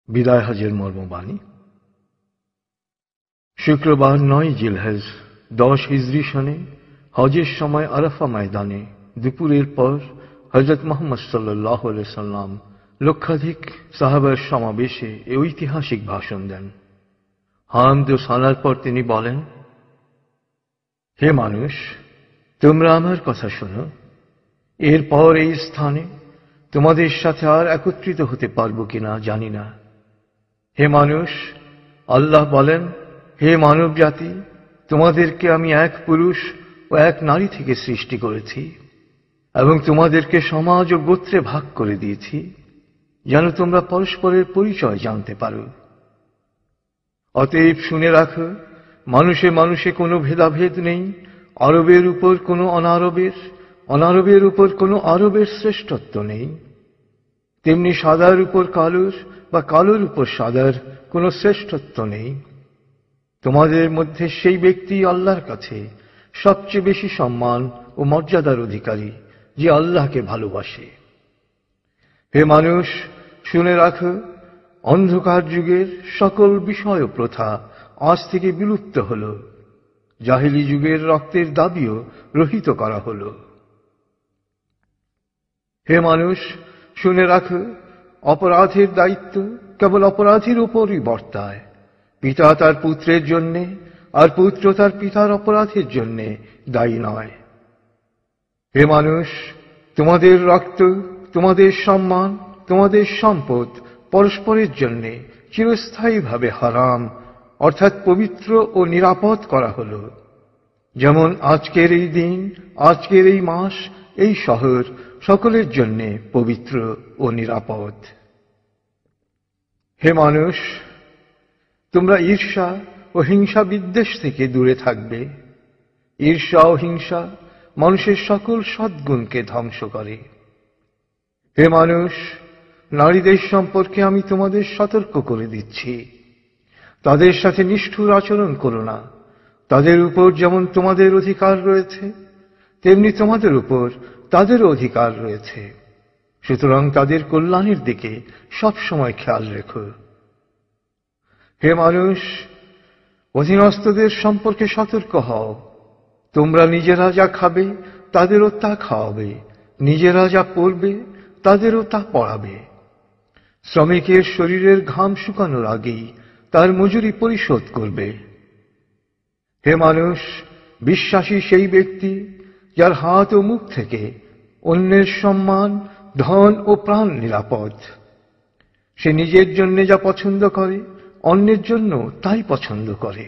বিদায় হজের মর্মবাণী। শুক্রবার ৯ জিলহজ ১০ হিজরি সনে হজের সময় আরাফা ময়দানে দুপুরের পর হযরত মুহাম্মদ সাল্লাল্লাহু আলাইহি সাল্লাম লক্ষাধিক সাহাবার সমাবেশে এই ঐতিহাসিক ভাষণ দেন। হামদ ও সালার পর তিনি বলেন, হে মানুষ, তোমরা আমার কথা শোনো। এরপর এই স্থানে তোমাদের সাথে আর একত্রিত হতে পারবো কিনা জানি না। হে মানুষ, আল্লাহ বলেন, হে মানব জাতি, তোমাদেরকে আমি এক পুরুষ ও এক নারী থেকে সৃষ্টি করেছি এবং তোমাদেরকে সমাজ ও গোত্রে ভাগ করে দিয়েছি যেন তোমরা পরস্পরের পরিচয় জানতে পারো। অতএব শুনে রাখো, মানুষে মানুষে কোনো ভেদাভেদ নেই। আরবের উপর কোনো অনারবের, অনারবের উপর কোনো আরবের শ্রেষ্ঠত্ব নেই। তেমনি সাদার উপর কালোর বা কালোর উপর সাদার কোনো শ্রেষ্ঠত্ব নেই। তোমাদের মধ্যে সেই ব্যক্তি আল্লাহর কাছে সবচেয়ে বেশি সম্মান ও মর্যাদার অধিকারী যে আল্লাহকে ভালোবাসে। হে মানুষ, শুনে রাখো, অন্ধকার যুগের সকল বিষয় ও প্রথা আজ থেকে বিলুপ্ত হল। জাহেলি যুগের রক্তের দাবিও রহিত করা হল। হে মানুষ, শুনে রাখো, অপরাধের দায়িত্ব কেবল অপরাধীর উপরই বর্তায়। পিতা তার পুত্রের জন্যে আর পুত্র তার পিতার অপরাধের জন্যে দায়ী নয়। হে মানুষ, তোমাদের রক্ত, তোমাদের সম্মান, তোমাদের সম্পদ পরস্পরের জন্যে চিরস্থায়ীভাবে হারাম অর্থাৎ পবিত্র ও নিরাপদ করা হল। যেমন আজকের এই দিন, আজকের এই মাস, এই শহর সকলের জন্যে পবিত্র ও নিরাপদ। হে মানুষ, তোমরা ঈর্ষা ও হিংসা বিদ্বেষ থেকে দূরে থাকবে। ঈর্ষা ও হিংসা মানুষের সকল সদ্গুণকে ধ্বংস করে। হে মানুষ, নারীদের সম্পর্কে আমি তোমাদের সতর্ক করে দিচ্ছি। তাদের সাথে নিষ্ঠুর আচরণ করো না। তাদের উপর যেমন তোমাদের অধিকার রয়েছে, তেমনি তোমাদের উপর তাদেরও অধিকার রয়েছে। সুতরাং তাদের কল্যাণের দিকে সবসময় খেয়াল রেখো। হে মানুষ, অধীনস্থদের সম্পর্কে সতর্ক হও। তোমরা নিজেরা যা খাবে তাদেরও তা খাওয়াবে, নিজেরা যা পরবে তাদেরও তা পরাবে। শ্রমিকের শরীরের ঘাম শুকানোর আগেই তার মজুরি পরিশোধ করবে। হে মানুষ, বিশ্বাসী সেই ব্যক্তি যার হাত ও মুখ থেকে অন্যের সম্মান, ধন ও প্রাণ নিরাপদ। সে নিজের জন্য যা পছন্দ করে অন্যের জন্য তাই পছন্দ করে।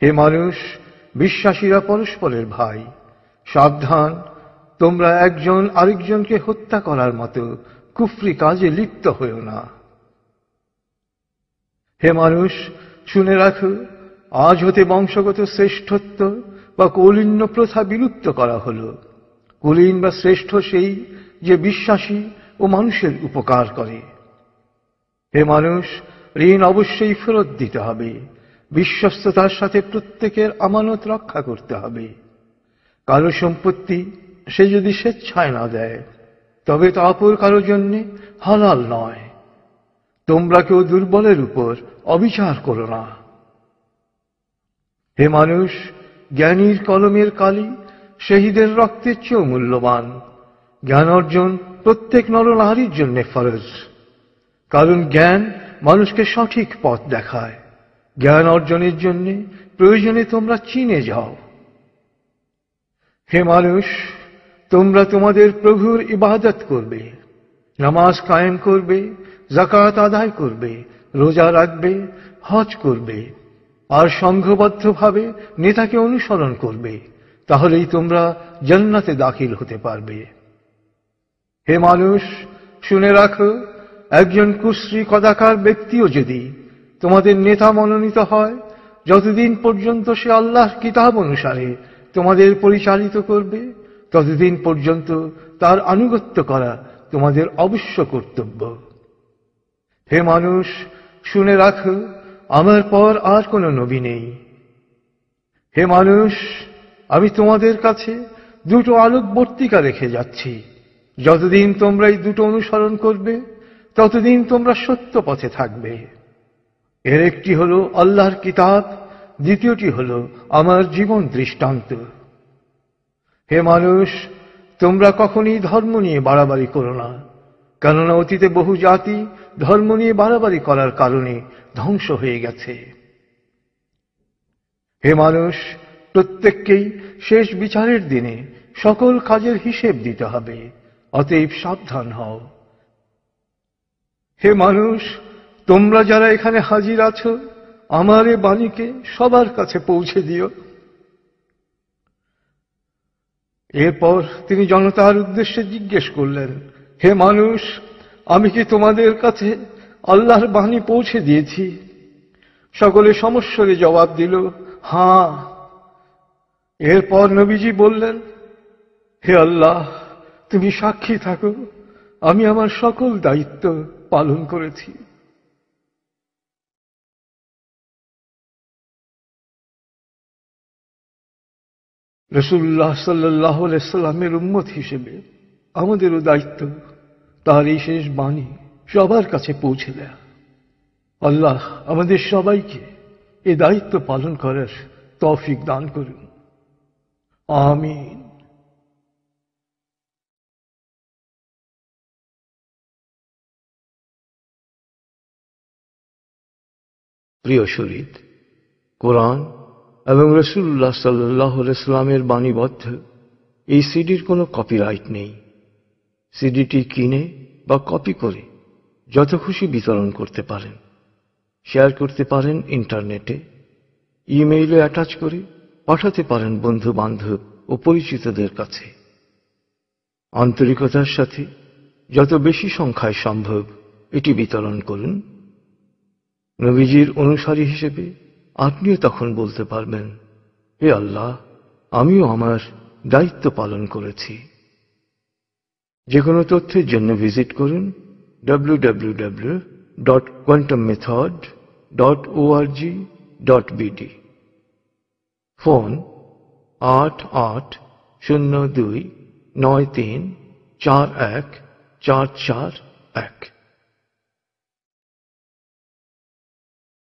হে মানুষ, বিশ্বাসীরা পরস্পরের ভাই। সাবধান, তোমরা একজন আরেকজনকে হত্যা করার মতো কুফরি কাজে লিপ্ত হও না। হে মানুষ, শুনে রাখো, আজ হতে বংশগত শ্রেষ্ঠত্ব বা কৌলীন্য প্রথা বিলুপ্ত করা হল। কুলীন বা শ্রেষ্ঠ সেই যে বিশ্বাসী ও মানুষের উপকার করে। হে মানুষ, ঋণ অবশ্যই ফেরত দিতে হবে। বিশ্বস্ততার সাথে প্রত্যেকের আমানত রক্ষা করতে হবে। কারো সম্পত্তি সে যদি স্বেচ্ছায় না দেয় তবে তা অপর কারো জন্য হালাল নয়। তোমরা কেউ দুর্বলের উপর অবিচার করো না। হে মানুষ, জ্ঞানীর কলমের কালি শহীদের রক্তের চেয়েও মূল্যবান। জ্ঞান অর্জন প্রত্যেক নরনারীর জন্য ফরজ, কারণ জ্ঞান মানুষকে সঠিক পথ দেখায়। জ্ঞান অর্জনের জন্য প্রয়োজনে তোমরা চীনে যাও। হে মানুষ, তোমরা তোমাদের প্রভুর ইবাদত করবে, নামাজ কায়েম করবে, যাকাত আদায় করবে, রোজা রাখবে, হজ করবে আর সংঘবদ্ধভাবে নেতাকে অনুসরণ করবে। তাহলেই তোমরা জান্নাতে দাখিল হতে পারবে। হে মানুষ, শুনে রাখো, একজন কুশ্রী কদাকার ব্যক্তিও যদি তোমাদের নেতা মনোনীত হয়, যতদিন পর্যন্ত সে আল্লাহর কিতাব অনুসারে তোমাদের পরিচালিত করবে, ততদিন পর্যন্ত তার আনুগত্য করা তোমাদের অবশ্য কর্তব্য। হে মানুষ, শুনে রাখো, আমার পর আর কোনো নবী নেই। হে মানুষ, আমি তোমাদের কাছে দুটো আলোকবর্তিকা রেখে যাচ্ছি। যতদিন তোমরা এই দুটো অনুসরণ করবে, ততদিন তোমরা সত্য পথে থাকবে। এর একটি হলো আল্লাহর কিতাব, দ্বিতীয়টি হলো আমার জীবন দৃষ্টান্ত। হে মানুষ, তোমরা কখনই ধর্ম নিয়ে বাড়াবাড়ি করো না, কেননা অতীতে বহু জাতি ধর্ম নিয়ে বাড়াবাড়ি করার কারণে ধ্বংস হয়ে গেছে। হে মানুষ, প্রত্যেককেই শেষ বিচারের দিনে সকল কাজের হিসেব দিতে হবে, অতএব সাবধান হও। হে মানুষ, তোমরা যারা এখানে হাজির আছো, আমার এ বাণীকে সবার কাছে পৌঁছে দিও। এরপর তিনি জনতার উদ্দেশ্যে জিজ্ঞেস করলেন, হে মানুষ, আমি কি তোমাদের কাছে আল্লাহর বাণী পৌঁছে দিয়েছি? সকলে সমস্বরে জবাব দিল, হ্যাঁ। এরপর নবীজি বললেন, হে আল্লাহ, তুমি সাক্ষী থাকো, আমি আমার সকল দায়িত্ব পালন করেছি। রাসূলুল্লাহ সাল্লাল্লাহু আলাইহি সাল্লামের উম্মত হিসেবে আমাদেরও দায়িত্ব তার এই শেষ বাণী সবার কাছে পৌঁছে দেয়া। আল্লাহ আমাদের সবাইকে এ দায়িত্ব পালন করার তৌফিক দান করুন। আমিন। প্রিয় শরীদ, কোরআন এবং রাসূলুল্লাহ সাল্লাল্লাহু আলাইহি সাল্লামের বাণীবদ্ধ এই সিডির কোনো কপিরাইট নেই। সিডিটি কিনে বা কপি করে যত খুশি বিতরণ করতে পারেন, শেয়ার করতে পারেন ইন্টারনেটে, ইমেইলে অ্যাটাচ করে পাঠাতে পারেন বন্ধু বান্ধব ও পরিচিতদের কাছে। আন্তরিকতার সাথে যত বেশি সংখ্যায় সম্ভব এটি বিতরণ করুন। নবীজির অনুসারী হিসেবে আপনিও তখন বলতে পারবেন, হে আল্লাহ, আমিও আমার দায়িত্ব পালন করেছি। যে কোনো তথ্যের জন্য ভিজিট করুন www.quantummethod.org.bd। ফোন 880293414441।